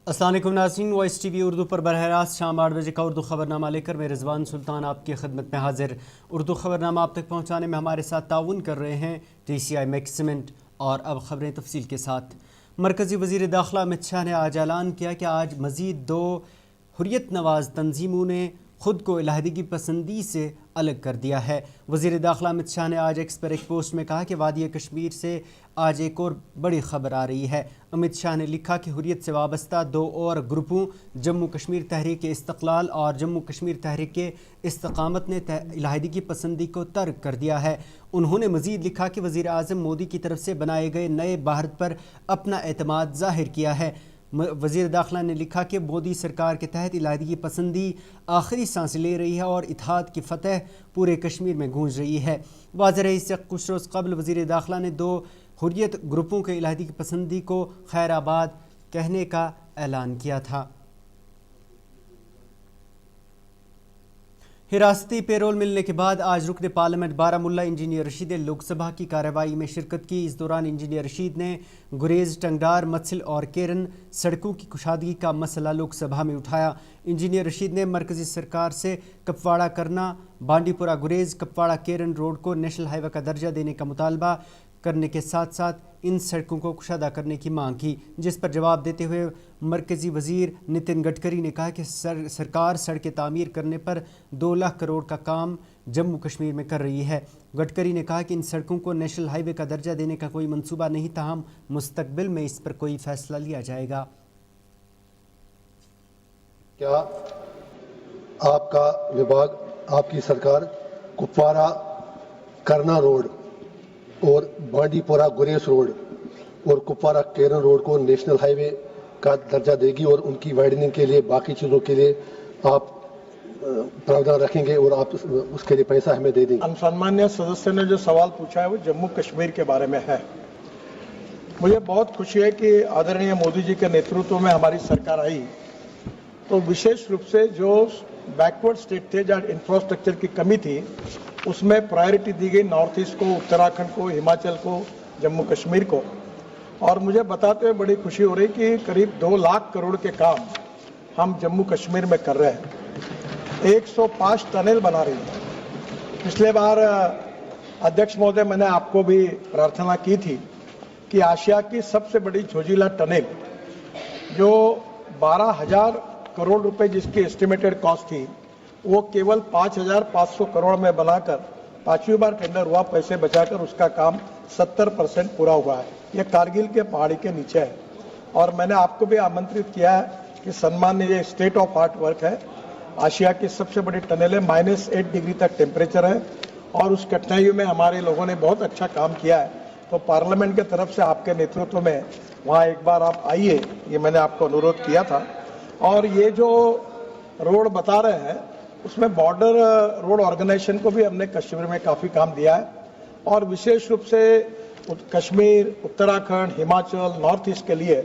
السلام علیکم ناظرین، وائس ٹی وی اردو پر براہ راست شام 8 بجے کا اردو خبرنامہ لے کر میں رضوان سلطان آپ کی خدمت میں حاضر۔ اردو خبرنامہ آپ تک پہنچانے میں ہمارے ساتھ تعاون کر رہے ہیں TCI میکسیمنٹ۔ اور اب خبریں تفصیل کے ساتھ۔ مرکزی وزیر داخلہ امت شاہ نے آج اعلان کیا کہ آج مزید 2 حریت نواز تنظیموں نے خود کو علیحدگی پسندی سے الگ کر دیا ہے۔ وزیر داخلہ امت شاہ نے آج ایکس پر ایک پوسٹ میں کہا کہ وادی کشمیر سے آج ایک اور بڑی خبر آ رہی ہے۔ امت شاہ نے لکھا کہ حریت سے وابستہ 2 اور گروپوں جموں کشمیر تحریک استقلال اور جموں کشمیر تحریک استقامت نے علیحدگی پسندی کو ترک کر دیا ہے۔ انہوں نے مزید لکھا کہ وزیر اعظم مودی کی طرف سے بنائے گئے نئے بھارت پر اپنا اعتماد ظاہر کیا ہے۔ وزیر داخلہ نے لکھا کہ مودی سرکار کے تحت علیحدگی پسندی آخری سانس لے رہی ہے اور اتحاد کی فتح پورے کشمیر میں گونج رہی ہے۔ واضح رہے اس سے کچھ روز قبل وزیر داخلہ نے 2 حریت گروپوں کے علیحدگی پسندی کو خیر آباد کہنے کا اعلان کیا تھا۔ حراستی پیرول ملنے کے بعد آج رکن پارلیمنٹ بارہمولہ انجینئر رشید نے لوک سبھا کی کارروائی میں شرکت کی۔ اس دوران انجینئر رشید نے گریز، ٹنگڈار، متسل اور کیرن سڑکوں کی کشادگی کا مسئلہ لوک سبھا میں اٹھایا۔ انجینئر رشید نے مرکزی سرکار سے کپواڑہ کرنا، بانڈی پورہ گریز کپواڑہ کیرن روڈ کو نیشنل ہائی وے کا درجہ دینے کا مطالبہ کرنے کے ساتھ ساتھ ان سڑکوں کو کشادہ کرنے کی مانگ کی، جس پر جواب دیتے ہوئے مرکزی وزیر نتن گڈکری نے کہا کہ سرکار سڑکیں تعمیر کرنے پر 2 لاکھ کروڑ کا کام جموں کشمیر میں کر رہی ہے۔ گڈکری نے کہا کہ ان سڑکوں کو نیشنل ہائی وے کا درجہ دینے کا کوئی منصوبہ نہیں، تاہم مستقبل میں اس پر کوئی فیصلہ لیا جائے گا۔ کیا آپ کا وبھاگ، آپ کی سرکار کپواڑہ کرنا روڈ اور بانڈی پورہ گریز روڈ اور کپواڑہ کیرن روڈ کو نیشنل ہائی وے کا درجہ دے گی اور ان کی وائڈننگ کے لیے باقی چیزوں کے لیے آپ پراوڈھان رکھیں گے اور آپ اس کے لیے پیسہ ہمیں دے دیں گے؟ سنمانیہ سدسیہ نے جو سوال پوچھا ہے وہ جموں کشمیر کے بارے میں ہے۔ مجھے بہت خوشی ہے کہ آدرنیہ مودی جی کے نیترتو میں ہماری سرکار آئی تو وشیش روپ سے جو بیکورڈ اسٹیٹ تھے جہاں انفراسٹرکچر کی کمی تھی اس میں پرائرٹی دی گئی نارتھ ایسٹ کو، اتراکھنڈ کو، ہماچل کو، جموں کشمیر کو۔ اور مجھے بتاتے ہوئے بڑی خوشی ہو رہی کہ قریب 2 لاکھ کروڑ کے کام ہم جموں کشمیر میں کر رہے ہیں۔ 105 ٹنل بنا رہی ہے۔ پچھلے بار ادھیکش مہودے میں نے آپ کو بھی پرارتھنا کی تھی کہ آسیا کی سب سے بڑی جھوجیلا ٹنل جو 12,000 کروڑ روپے جس کی اسٹیمیٹڈ کاسٹ تھی وہ کیول 5,500 کروڑ میں بنا کر 5ویں بار ٹینڈر ہوا، پیسے بچا کر اس کا کام 70% پورا ہوا ہے۔ یہ کارگل کے پہاڑی کے نیچے ہے اور میں نے آپ کو بھی آمنترت کیا ہے کہ سنمانیہ یہ اسٹیٹ آف آرٹ ورک ہے، آسیا کی سب سے بڑی ٹنل ہے، -8 ڈگری تک ٹیمپریچر ہے اور اس کٹھنائیوں میں ہمارے لوگوں نے بہت اچھا کام کیا ہے۔ تو پارلیمنٹ کی طرف سے آپ کے نیترتو میں وہاں ایک بار آپ آئیے، یہ میں نے آپ کو انورودھ کیا تھا۔ اور یہ جو روڈ بتا رہے ہیں اس میں بارڈر روڈ آرگنائزیشن کو بھی ہم نے کشمیر میں کافی کام دیا ہے اور وشیش روپ سے کشمیر، اتراکھنڈ، ہماچل، نارتھ ایسٹ کے لیے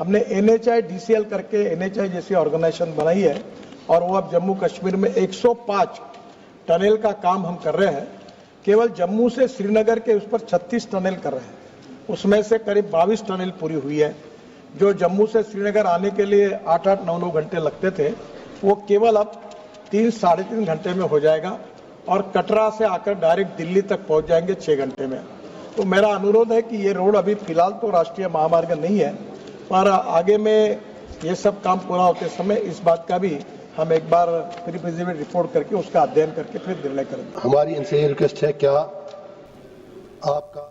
ہم نے NHI DCL کر کے NHI جیسی آرگنائزیشن بنائی ہے اور وہ اب جموں کشمیر میں 105 ٹنل کا کام ہم کر رہے ہیں۔ کیول جموں سے سری نگر کے اس پر 36 ٹنل کر رہے ہیں، اس میں سے قریب 22 ٹنل پوری ہوئی ہے۔ جو جموں سے سری نگر آنے کے لیے 8-8, 9-9 گھنٹے لگتے تھے وہ کیول اب 3-3.5 گھنٹے میں ہو جائے گا اور کٹرا سے آ کر ڈائریکٹ دلی تک پہنچ جائیں گے 6 گھنٹے میں۔ تو میرا انورودھ ہے کہ یہ روڈ ابھی فی الحال تو راشٹریہ مہامارگ نہیں ہے، پر آگے میں یہ سب کام پورا ہوتے سمے اس بات کا بھی ہم ایک بار پری رپورٹ کر کے اس کا ادھین کر کے پھر نرنے کریں گے۔ ہماری ان سے یہ ریکویسٹ ہے، کیا آپ کا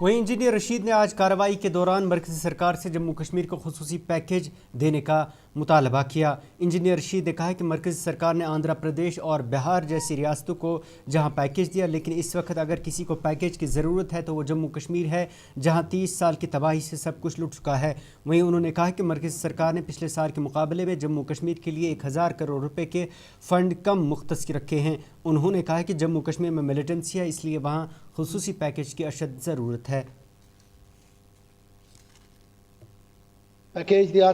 وہیں انجینئر رشید نے آج کارروائی کے دوران مرکزی سرکار سے جموں کشمیر کو خصوصی پیکیج دینے کا مطالبہ کیا۔ انجینئر رشید نے کہا کہ مرکزی سرکار نے آندھرا پردیش اور بہار جیسی ریاستوں کو جہاں پیکیج دیا، لیکن اس وقت اگر کسی کو پیکیج کی ضرورت ہے تو وہ جموں کشمیر ہے جہاں 30 سال کی تباہی سے سب کچھ لٹ چکا ہے۔ وہیں انہوں نے کہا کہ مرکزی سرکار نے پچھلے سال کے مقابلے میں جموں کشمیر کے لیے 1000 کروڑ روپے کے فنڈ کم مختص رکھے ہیں۔ انہوں نے کہا کہ جموں کشمیر میں ملیٹنسی ہے، اس لیے وہاں خصوصی پیکیج کی اشد ضرورت ہے۔ پیکیج دیا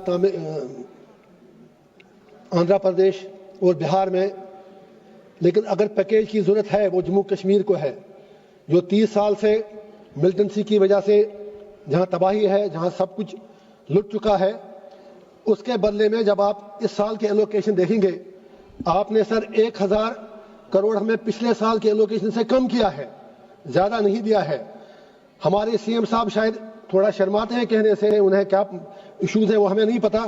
آندھرا پردیش اور بہار میں، لیکن اگر پیکیج کی ضرورت ہے وہ جموں کشمیر کو ہے، جو 30 سال سے ملیٹنسی کی وجہ سے जहां तबाही है, जहां सब कुछ लुट चुका है, उसके बदले में जब आप इस साल के एलोकेशन देखेंगे, आपने सर 1000 करोड़ हमें पिछले साल के एलोकेशन से कम किया है, ज्यादा नहीं दिया है। हमारे सीएम साहब शायद थोड़ा शर्माते हैं कहने से, उन्हें क्या इश्यूज है वो हमें नहीं पता,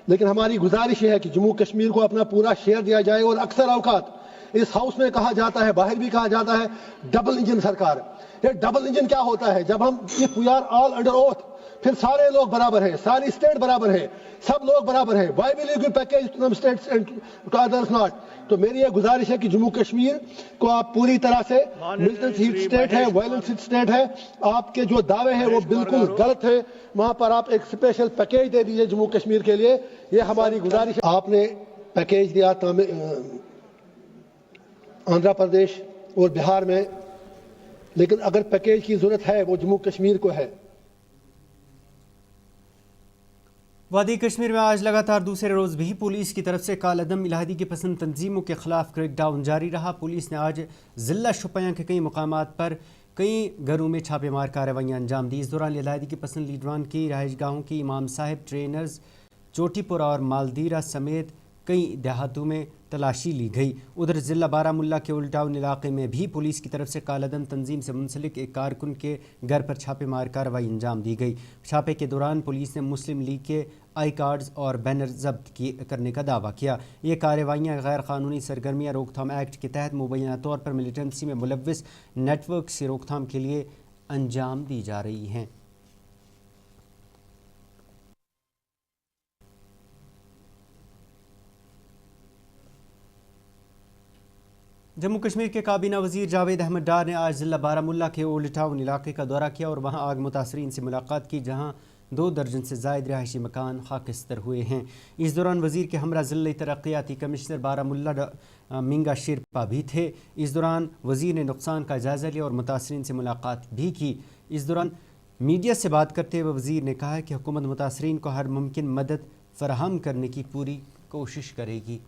लेकिन हमारी गुजारिश है कि जम्मू कश्मीर को अपना पूरा शेयर दिया जाए। और अक्सर औकात इस हाउस में कहा जाता है, बाहर भी कहा जाता है, डबल इंजन सरकार। ये डबल इंजन क्या होता है? जब हम if we are all under oath, फिर सारे लोग बराबर हैं, सारी स्टेट बराबर है, सब लोग बराबर हैं। Why will you give package to some states and to others not? तो मेरी ये गुजारिश है कि जम्मू कश्मीर को आप पूरी तरह से मिलिटेंट स्टेट है, वायलेंट स्टेट है, आपके जो दावे हैं वो बिल्कुल गलत है। वहां पर आप एक स्पेशल पैकेज दे दीजिए जम्मू कश्मीर के लिए, ये हमारी गुजारिश है। आपने पैकेज दिया आंध्र प्रदेश और बिहार में, लेकिन अगर पैकेज की जरूरत है वो जम्मू कश्मीर को है। वादी कश्मीर में आज लगातार दूसरे रोज़ भी पुलिस की तरफ से कालअदम इलाहादी की पसंद तंजीमों के खिलाफ क्रैकडाउन जारी रहा। पुलिस ने आज ज़िला शोपियां के कई मकामात पर कई घरों में छापेमार कार्रवाइयाँ अंजाम दी। इस दौरान इलाहादी की पसंद लीडरान की रहायशगाहों की, इमाम साहिब, ट्रेनर्स, चोटीपुरा और मालदीरा समेत कई देहातों में तलाशी ली गई। उधर ज़िला बारामुल्ला के ओल्ड टाउन इलाके में भी पुलिस की तरफ से कालअदम तंजीम से मुंसलिक एक कारकुन के घर पर छापेमार कार्रवाई अंजाम दी गई। छापे के दौरान पुलिस ने मुस्लिम लीग के आई कार्ड्स और बैनर जब्त करने का दावा किया। ये कार्रवाइयाँ गैर कानूनी सरगर्मियाँ रोकथाम एक्ट के तहत मुबैना तौर पर मिलिटेंसी में मुलव्विस नेटवर्क से रोकथाम के लिए अंजाम दी जा रही हैं। जम्मू कश्मीर के काबीना वज़ीर जावेद अहमद डार ने आज ज़िला बारामुल्ला के ओल्ड टाउन इलाके का दौरा किया और वहां आग मुतासरीन से मुलाकात की, जहां 2 दर्जन से ज़ायद रिहायशी मकान खाकिस्तर हुए हैं। इस दौरान वज़ीर के हमरा ज़िला तरक्याती कमिश्नर बारामुल्ला मिंगा शेरपा भी थे। इस दौरान वज़ीर ने नुकसान का जायज़ा लिया और मुतासरीन से मुलाकात भी की। इस दौरान मीडिया से बात करते हुए वज़ीर ने कहा कि हुकूमत मुतासरीन को हर मुमकिन मदद फराहम करने की पूरी कोशिश करेगी।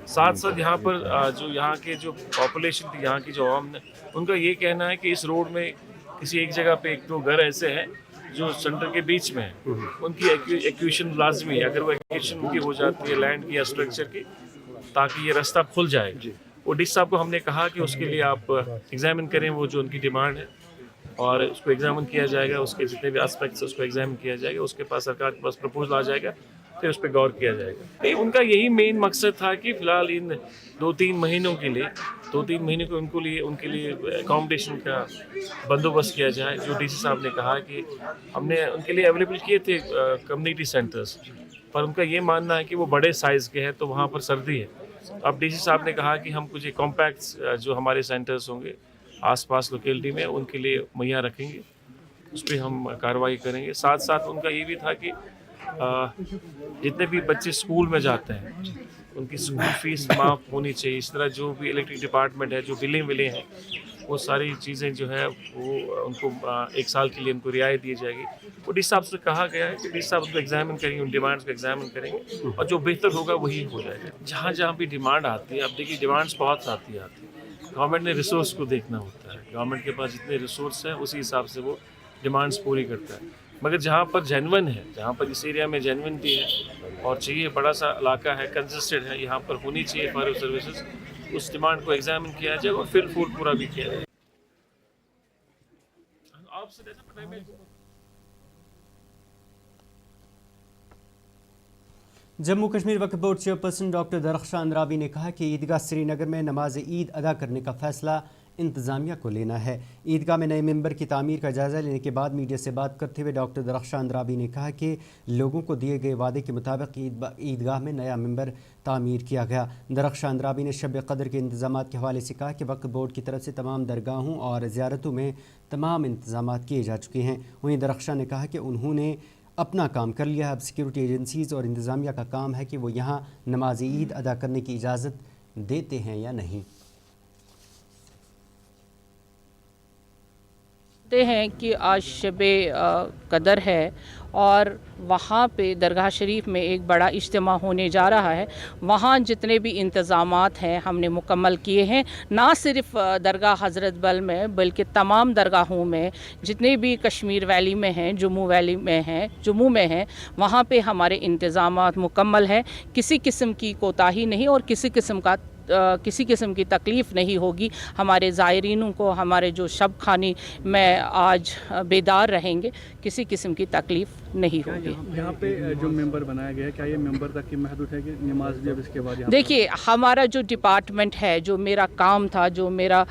साथ साथ यहाँ पर जो यहाँ के जो पॉपुलेशन थी, यहाँ की जो आवाम ने, उनका ये कहना है कि इस रोड में किसी एक जगह पे 1-2 घर ऐसे हैं जो सेंटर के बीच में हैं, उनकी एक्विजिशन लाजमी है। अगर वो एक्विजिशन उनकी हो जाती है लैंड की या स्ट्रक्चर की, ताकि ये रास्ता खुल जाए। और डी साहब को हमने कहा कि उसके लिए आप एग्जामिन करें वो जो उनकी डिमांड है, और उसको एग्जामिन किया जाएगा, उसके जितने भी एस्पेक्ट्स उसको एग्जामिन किया जाएगा, उसके पास सरकार के पास प्रपोजल आ जाएगा, फिर उस पर गौर किया जाएगा। नहीं, उनका यही मेन मकसद था कि फ़िलहाल इन 2-3 महीनों के लिए, 2-3 महीने को उनके लिए अकोमोडेशन का बंदोबस्त किया जाए। जो डीसी साहब ने कहा कि हमने उनके लिए अवेलेबल किए थे कम्युनिटी सेंटर्स, पर उनका ये मानना है कि वो बड़े साइज़ के हैं तो वहाँ पर सर्दी है। अब डीसी साहब ने कहा कि हम कुछ कॉम्पैक्ट्स जो हमारे सेंटर्स होंगे आसपास लोकेलिटी में, उनके लिए मुहैया रखेंगे, उस पर हम कार्रवाई करेंगे। साथ साथ उनका ये भी था कि जितने भी बच्चे स्कूल में जाते हैं उनकी स्कूल फीस माफ़ होनी चाहिए। इस तरह जो भी इलेक्ट्रिक डिपार्टमेंट है, जो बिलिंग हैं, वो सारी चीज़ें जो है वो उनको 1 साल के लिए उनको रियायत दी जाएगी। वो डी साहब से कहा गया है कि डी साहब उनको एग्जामिन करेंगे, उन डिमांड्स को एग्जामिन करेंगे और जो बेहतर होगा वही हो जाएगा। जहाँ जहाँ भी डिमांड आती है, अब देखिए डिमांड्स बहुत आती है, गवर्नमेंट ने रिसोर्स को देखना होता है। गवर्नमेंट के पास जितने रिसोर्स हैं उसी हिसाब से वो डिमांड्स पूरी करता है। मगर जहाँ पर जेन्युइन है, जहाँ पर इस एरिया में जेन्युइनिटी है और चाहिए, बड़ा सा इलाका है, कंसिस्टेंट है, यहाँ पर होनी चाहिए फायर सर्विसेज, उस डिमांड को एग्जामिन किया जाए और फिर फुल पूरा भी किया जाए। Jammu Kashmir Waqf board chairperson doctor Darakhshan Andrabi ने कहा कि ईदगाह श्रीनगर में नमाज ईद अदा करने का फैसला इंतज़ामिया को लेना है। ईदगाह में नए मेंबर की तामीर का जायज़ा लेने के बाद मीडिया से बात करते हुए डॉक्टर दरख्शां अंद्राबी ने कहा कि लोगों को दिए गए वादे के मुताबिक ईदगाह में नया मेंबर तामीर किया गया। दरख्शां अंद्राबी ने शब कदर के इंतज़ाम के हवाले से कहा कि वक्फ बोर्ड की तरफ से तमाम दरगाहों और ज़ियारतों में तमाम इंतज़ाम किए जा चुके हैं। वहीं दरख्शां ने कहा कि उन्होंने अपना काम कर लिया, अब सिक्योरिटी एजेंसीज़ और इंतज़ामिया का काम है कि वो यहाँ नमाज ईद अदा करने की इजाज़त देते हैं या नहीं। हैं कि आज शब कदर है और वहाँ पे दरगाह शरीफ में एक बड़ा इज्तिमा होने जा रहा है। वहाँ जितने भी इंतज़ामात हैं हमने मुकम्मल किए हैं, ना सिर्फ दरगाह हज़रत बल में बल्कि तमाम दरगाहों में जितने भी कश्मीर वैली में हैं, जम्मू में हैं, वहाँ पे हमारे इंतज़ामात मुकम्मल हैं। किसी किस्म की कोताही नहीं और किसी किस्म की तकलीफ़ नहीं होगी। हमारे ज़ायरीनों को हमारे जो शब खानी में आज बेदार रहेंगे, किसी किस्म की तकलीफ़ नहीं होगी। यहाँ पे जो मेंबर बनाया गया है, क्या ये मेंबर तक की महदूद है कि नमाज जब इसके बाद? देखिए, हमारा जो डिपार्टमेंट है, जो मेरा काम था, जो मेरा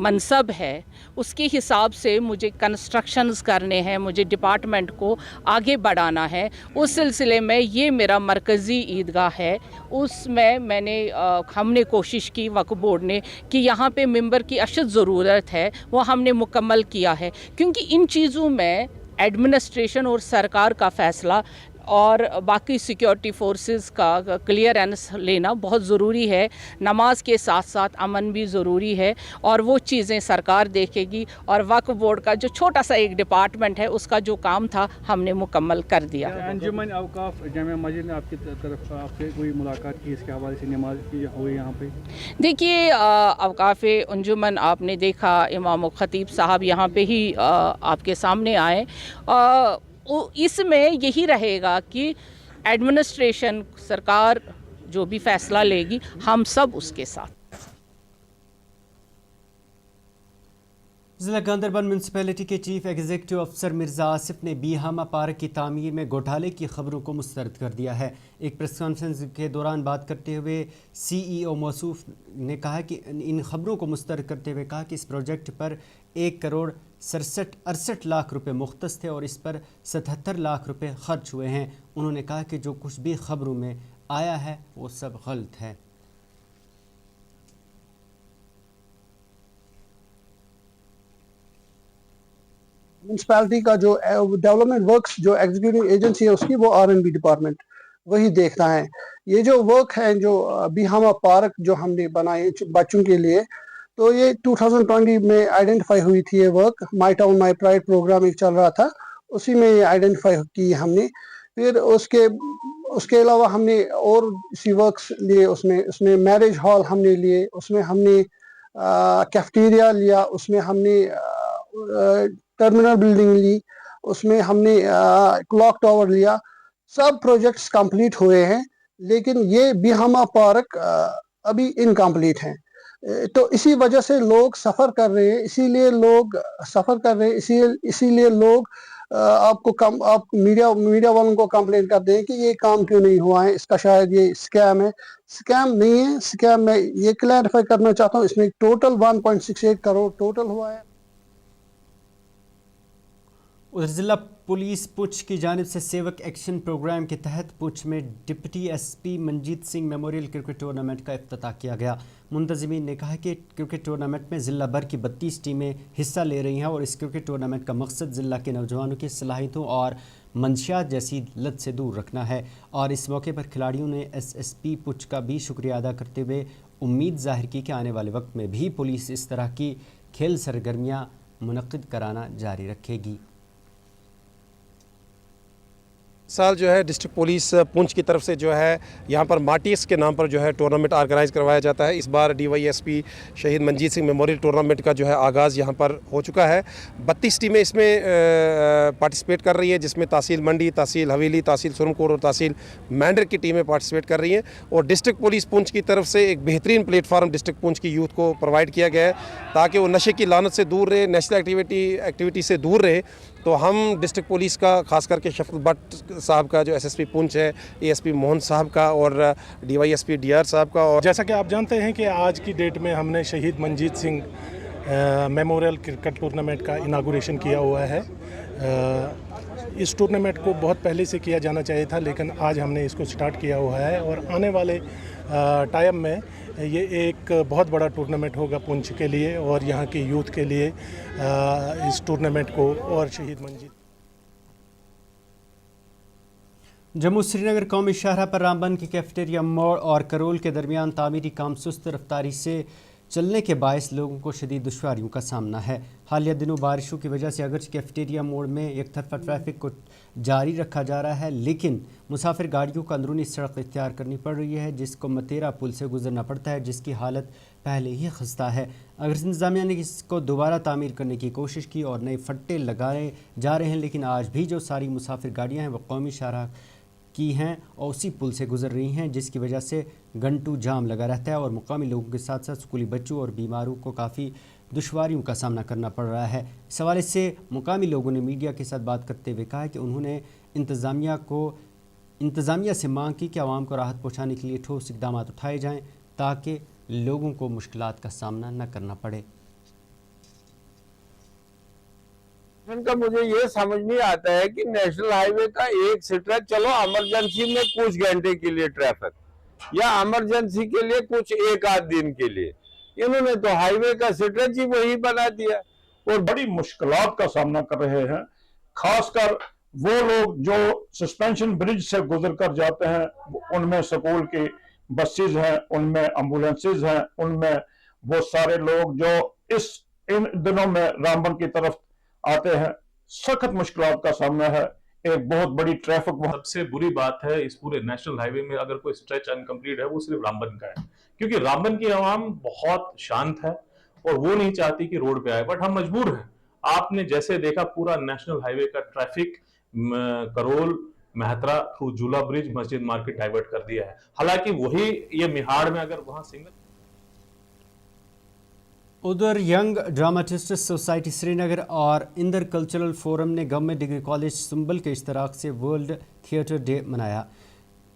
मनसब है, उसके हिसाब से मुझे कंस्ट्रक्शंस करने हैं, मुझे डिपार्टमेंट को आगे बढ़ाना है। उस सिलसिले में ये मेरा मरकज़ी ईदगाह है, उसमें हमने कोशिश की वक्फ बोर्ड ने कि यहाँ पे मेंबर की अशद ज़रूरत है, वो हमने मुकम्मल किया है। क्योंकि इन चीज़ों में एडमिनिस्ट्रेशन और सरकार का फ़ैसला और बाकी सिक्योरिटी फोर्सेस का क्लियरेंस लेना बहुत ज़रूरी है। नमाज के साथ साथ अमन भी ज़रूरी है और वो चीज़ें सरकार देखेगी। और वक्फ बोर्ड का जो छोटा सा एक डिपार्टमेंट है, उसका जो काम था हमने मुकम्मल कर दिया। अंजुमन औकाफ जामिया मस्जिद ने आपकी तरफ आपसे कोई मुलाकात की, इसके हवाले से नमाज की हुई यहाँ पे? देखिए, औकाफ अंजुमन आपने देखा, इमाम ख़तीब साहब यहाँ पे ही आपके सामने आए। इसमें यही रहेगा कि एडमिनिस्ट्रेशन, सरकार जो भी फैसला लेगी, हम सब उसके साथ। ज़िला गांदरबल म्यूनसिपैलिटी के चीफ एग्जीक्यूटिव अफसर मिर्ज़ा आसिफ ने बीहामा पार्क की तामीर में घोटाले की खबरों को मुस्तरद कर दिया है। एक प्रेस कॉन्फ्रेंस के दौरान बात करते हुए CEO मौसूफ ने कहा कि इन खबरों को मुस्तरद करते हुए कहा कि इस प्रोजेक्ट पर 1,67 लाख रुपए मुख्तस थे और इस पर 77 लाख रुपए खर्च हुए हैं। उन्होंने कहा कि जो कुछ भी खबरों में आया है वो सब गलत है। म्यूनसिपैलिटी का जो डेवलपमेंट वर्क्स जो एग्जीक्यूटिव एजेंसी है उसकी, वो R&B डिपार्टमेंट वही देखता है। ये जो वर्क है, जो बीहामा पार्क जो हमने बनाए बच्चों के लिए, तो ये 2020 में आइडेंटिफाई हुई थी। ये work my town my pride programme एक चल रहा था, उसी में ये आइडेंटिफाई की हमने। फिर उसके अलावा हमने और इसी वर्क्स लिए, उसमें मैरिज हॉल हमने लिए, उसमें हमने कैफेटेरिया लिया, उसमें हमने टर्मिनल बिल्डिंग ली, उसमें हमने क्लॉक टावर लिया। सब प्रोजेक्ट्स कंप्लीट हुए हैं, लेकिन ये बीहामा पार्क अभी इनकम्प्लीट हैं। तो इसी वजह से लोग सफ़र कर रहे हैं, इसीलिए लोग आप मीडिया वालों को कंप्लेन करते हैं कि ये काम क्यों नहीं हुआ है, इसका शायद ये स्कैम है। स्कैम नहीं है। स्कैम मैं ये क्लैरिफाई करना चाहता हूँ, इसमें टोटल 1.68 करोड़ टोटल हुआ है। उधर ज़िला पुलिस पुंछ की जानिब से सेवक एक्शन प्रोग्राम के तहत पुंछ में deputy SP Manjeet Singh memorial cricket tournament का इफ्तिताह किया गया। मुंतज़िमीन ने कहा कि क्रिकेट टूर्नामेंट में ज़िला भर की 32 टीमें हिस्सा ले रही हैं और इस क्रिकेट टूर्नामेंट का मकसद ज़िला के नौजवानों की सलाहियतों और मंशियात जैसी लत से दूर रखना है। और इस मौके पर खिलाड़ियों ने SSP पुंछ का भी शुक्रिया अदा करते हुए उम्मीद ज़ाहिर की कि आने वाले वक्त में भी पुलिस इस तरह की खेल सरगर्मियाँ मुनक्किद कराना जारी रखेगी। साल जो है डिस्ट्रिक्ट पुलिस पुंछ की तरफ से जो है यहाँ पर मार्टिस के नाम पर जो है टूर्नामेंट ऑर्गेनाइज करवाया जाता है। इस बार DYSP शहीद मंजीत सिंह मेमोरियल टूर्नामेंट का जो है आगाज़ यहाँ पर हो चुका है। 32 टीमें इसमें पार्टिसिपेट कर रही है, जिसमें तहसील मंडी, तहसील हवेली, तहसील सुरमकोट और तहसील मैंडर की टीमें पार्टिसिपेट कर रही हैं। और डिस्ट्रिक्ट पुलिस पुंछ की तरफ से एक बेहतरीन प्लेटफार्म डिस्ट्रिक्ट पुंछ की यूथ को प्रोवाइड किया गया है ताकि वो नशे की लानत से दूर रहे, नेशनल एक्टिविटी से दूर रहे। तो हम डिस्ट्रिक्ट पुलिस का खास करके शफकत भट्ट साहब का जो SSP पुंछ है, ASP मोहन साहब का और DYSP DR साहब का। और जैसा कि आप जानते हैं कि आज की डेट में हमने शहीद Manjeet Singh memorial cricket tournament का इनागुरेशन किया हुआ है। इस टूर्नामेंट को बहुत पहले से किया जाना चाहिए था, लेकिन आज हमने इसको स्टार्ट किया हुआ है और आने वाले टाइम में ये एक बहुत बड़ा टूर्नामेंट होगा पुंछ के लिए और यहाँ की यूथ के लिए इस टूर्नामेंट को। और शहीद मंजीत जम्मू श्रीनगर कौमी शाहराह पर रामबन की कैफेटेरिया मोड़ और करोल के दरमियान तामीरी काम सुस्त रफ्तारी से चलने के बायस लोगों को शदीद दुश्वारियों का सामना है। حالیہ دنوں بارشوں کی وجہ سے اگرچہ کیفیٹیریا موڑ میں ایک طرفہ ٹریفک کو جاری رکھا جا رہا ہے، لیکن مسافر گاڑیوں کو اندرونی سڑک اختیار کرنی پڑ رہی ہے، جس کو متیرا پل سے گزرنا پڑتا ہے، جس کی حالت پہلے ہی خستہ ہے۔ اگر انتظامیہ نے اس کو دوبارہ تعمیر کرنے کی کوشش کی اور نئے فٹے لگائے جا رہے ہیں، لیکن آج بھی جو ساری مسافر گاڑیاں ہیں وہ قومی شاہراہ کی ہیں اور اسی پل سے گزر رہی ہیں، جس کی وجہ سے گھنٹوں جام لگا رہتا ہے اور مقامی لوگوں کے ساتھ ساتھ اسکولی بچوں اور بیماروں کو کافی دشواریوں کا سامنا کرنا پڑ رہا ہے۔ اس حوالے سے مقامی لوگوں نے میڈیا کے ساتھ بات کرتے ہوئے کہا کہ انہوں نے انتظامیہ سے مانگ کی کہ عوام کو راحت پہنچانے کے لیے ٹھوس اقدامات اٹھائے جائیں تاکہ لوگوں کو مشکلات کا سامنا نہ کرنا پڑے۔ ان کا مجھے یہ سمجھ نہیں آتا ہے کہ نیشنل ہائی وے کا ایک سٹریچ، چلو ایمرجنسی میں کچھ گھنٹے کے لیے ٹریفک یا ایمرجنسی کے لیے کچھ ایک آدھ دن کے لیے، انہوں نے تو ہائی وے کا سٹریچ ہی وہی بنا دیا اور بڑی مشکلات کا سامنا کر رہے ہیں، خاص کر وہ لوگ جو سسپینشن برج سے گزر کر جاتے ہیں، ان میں سکول کی بسیز ہیں، ان میں ایمبولینسز ہیں، ان میں وہ سارے لوگ جو ان دنوں میں رامبن کی طرف آتے ہیں، سخت مشکلات کا سامنا ہے۔ ایک بہت بڑی ٹریفک سب سے بری بات ہے اس پورے نیشنل ہائی وے میں اگر کوئی سٹریچ انکمپلیٹ ہے وہ صرف رامبن کا ہے، کیونکہ رامبن کی عوام بہت شانت ہے اور وہ نہیں چاہتی کہ روڈ پہ آئے، بٹ ہم مجبور ہیں۔ آپ نے جیسے دیکھا پورا نیشنل ہائی وے کا ٹریفک کرول مہترا تھرو جولا برج مسجد مارکیٹ ڈائیورٹ کر دیا ہے، حالانکہ وہی یہ میہاڑ میں اگر وہاں سنگل۔ ادھر ینگ ڈراماٹسٹس سوسائٹی سری نگر اور اندر کلچرل فورم نے گورنمنٹ ڈگری کالج سنبل کے اشتراک سے ورلڈ تھیٹر ڈے منایا۔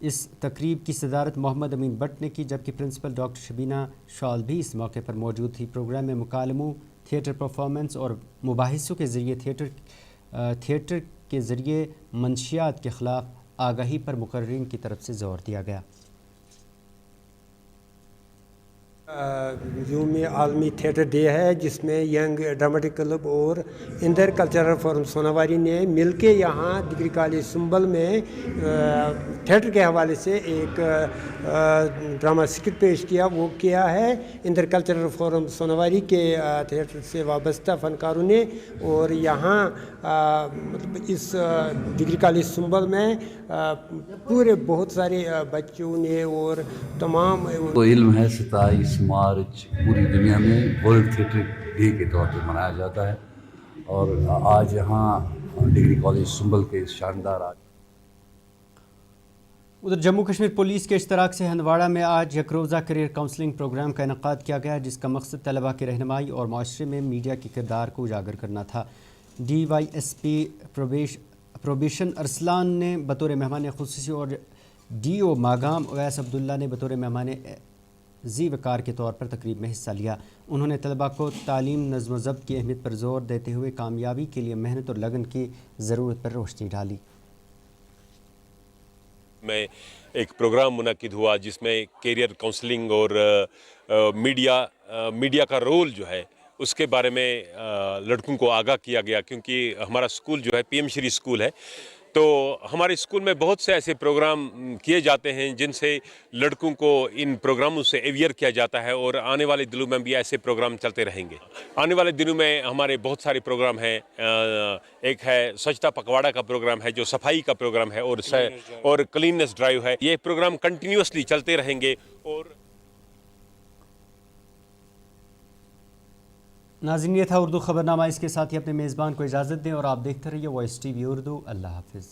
اس تقریب کی صدارت محمد امین بٹ نے کی، جبکہ پرنسپل ڈاکٹر شبینہ شال بھی اس موقع پر موجود تھی۔ پروگرام میں مکالموں، تھیٹر پرفارمنس اور مباحثوں کے ذریعے تھیٹر کے ذریعے منشیات کے خلاف آگاہی پر مقررین کی طرف سے زور دیا گیا۔ یوم عالمی تھیٹر ڈے ہے، جس میں ینگ ڈراماٹک کلب اور اندر کلچرل فورم سوناواری نے مل کے یہاں ڈگری کالج سنبل میں تھیٹر کے حوالے سے ایک ڈرامہ اسکٹ پیش کیا۔ وہ کیا ہے اندر کلچرل فورم سوناواری کے تھیٹر سے وابستہ فنکاروں نے، اور یہاں مطلب اس ڈگری کالج سنبل میں پورے بہت سارے بچوں نے اور تمام تو علم ہے 27 مارچ پوری دنیا میں ورلڈ تھیٹر ڈے کے طور پہ منایا جاتا ہے، اور آج یہاں ڈگری کالج سنبل کے شاندار ادھر جموں کشمیر پولیس کے اشتراک سے ہندواڑہ میں آج یک روزہ کیریئر کاؤنسلنگ پروگرام کا انعقاد کیا گیا، جس کا مقصد طلباء کی رہنمائی اور معاشرے میں میڈیا کے کردار کو اجاگر کرنا تھا۔ DYSP پروبیشن ارسلان نے بطور مہمان خصوصی اور DO ماگام اویس عبداللہ نے بطور مہمان ذی وقار کے طور پر تقریب میں حصہ لیا۔ انہوں نے طلباء کو تعلیم، نظم و ضبط کی اہمیت پر زور دیتے ہوئے کامیابی کے لیے محنت اور لگن کی ضرورت پر روشنی ڈالی۔ میں ایک پروگرام منعقد ہوا جس میں کیریئر کاؤنسلنگ اور میڈیا کا رول جو ہے اس کے بارے میں لڑکوں کو آگاہ کیا گیا، کیونکہ ہمارا اسکول جو ہے PM شری اسکول ہے، تو ہمارے اسکول میں بہت سے ایسے پروگرام کیے جاتے ہیں جن سے لڑکوں کو ان پروگراموں سے اویئر کیا جاتا ہے، اور آنے والے دنوں میں بھی ایسے پروگرام چلتے رہیں گے۔ آنے والے دنوں میں ہمارے بہت سارے پروگرام ہیں، ایک ہے سوچھتا پکواڑا کا پروگرام ہے جو صفائی کا پروگرام ہے، اور کلیننس ڈرائیو ہے۔ یہ پروگرام کنٹینیوسلی چلتے رہیں گے۔ اور ناظرین، یہ تھا اردو خبرنامہ، اس کے ساتھ ہی اپنے میزبان کو اجازت دیں اور آپ دیکھتے رہیے وائس TV اردو۔ اللہ حافظ۔